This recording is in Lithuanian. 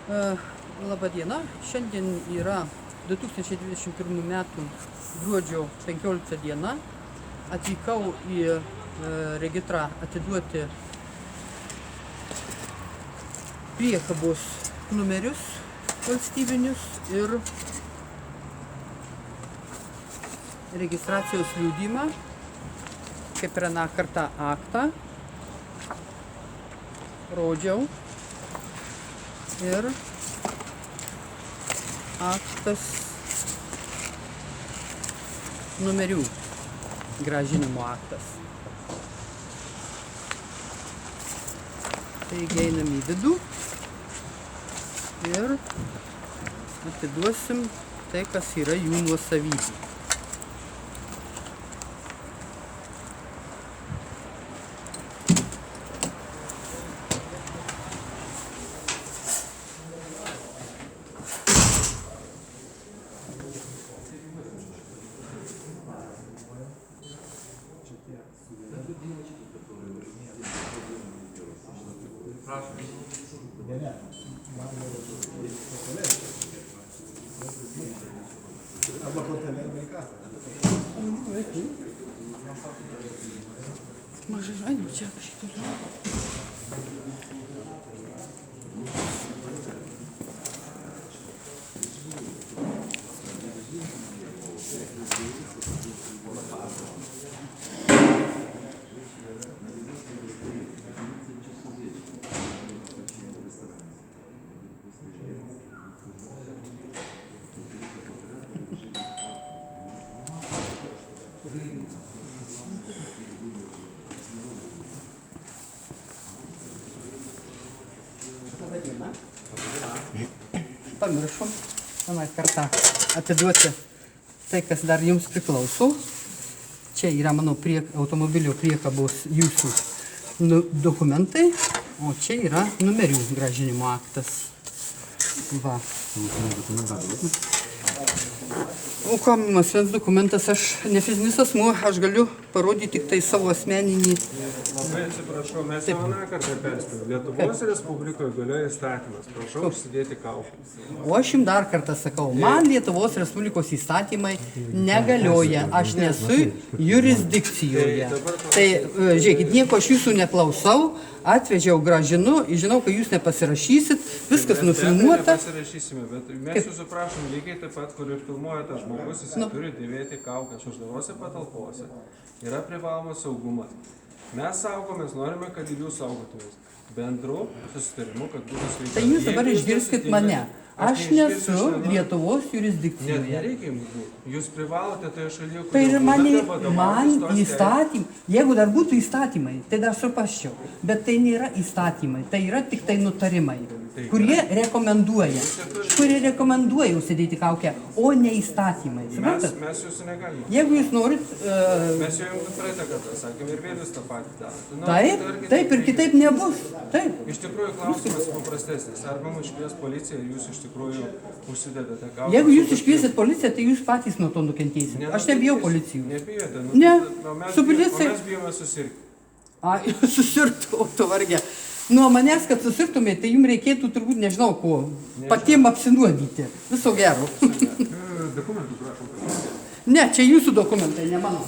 Labą dieną. Šiandien yra 2021 metų gruodžio 15 diena. Atvykau į regitrą atiduoti priekabos numerius valstybinius ir registracijos liudijimą, kaip ir aną kartą aktą. Rodžiau ir aktas numerių grąžinimo aktas. Taigi einam į vidų ir atiduosim tai, kas yra jų nuosavybė. Mažai žaidžiu čia kažkaip. Pamiršom aną kartą atiduoti tai, kas dar jums priklauso. Čia yra mano automobilio priekabos jūsų dokumentai, o čia yra numerių grąžinimo aktas. Va. O kam asmens dokumentas, aš ne fizinis asmuo, aš galiu parodyti tik tai savo asmeninį. Labai atsiprašau, mes jau aną kartą perspėjome. Lietuvos Respublikoje galioja įstatymas. Prašau užsidėti kaukę. O aš jums dar kartą sakau, man Lietuvos Respublikos įstatymai negalioja, aš nesu jurisdikcijoje. Tai, žiūrėkit, nieko aš jūsų neklausau, atvežiau, grąžinu, žinau, kad jūs nepasirašysit, viskas nufilmuota. Mes nepasirašysime, bet mes jūsų prašom lygiai taip pat, kur ir filmuoja tas žmogus, jis turi dėvėti kaukę uždarose patalpose. Yra privalomas saugumas. Mes saugomės, norime, kad ir jūs saugotumės. Bendru susitarimu, kad būtų sveika. Tai jūs dabar išgirskit mane. Aš nesu Lietuvos jurisdikcijoje. Nereikia jums būti. Jūs privalote toje šalyje, tai ir man įstatymai. Jeigu dar būtų įstatymai, tai dar suprasčiau. Bet tai nėra įstatymai, tai yra tik tai nutarimai, kurie rekomenduoja užsidėti kaukę, o ne įstatymai. Suprantat? Mes jūsų negalime. Jeigu jūs norit... Mes jau jums praeitą kartą sakėm ir vėl jūs tą patį darot. Taip ir kitaip nebus. Taip. Iš tikrųjų, klausimas paprastesnis. Ar mums iškvies policija ir jūs iš tikrųjų užsidedate kaukę? Jeigu jūs iškviesit policiją, tai jūs patys nuo to nukentėsit. Aš nebijau policijų. Nebijote? Ne, su policija. O mes bijome susirgti. Susirgtų, o tu vargė. Nuo manęs, kad susirgtumėte, tai jums reikėtų turbūt nežinau ko. Patiem apsinuodyti. Viso gero. Dokumentų prašom. Ne, čia jūsų dokumentai, ne mano.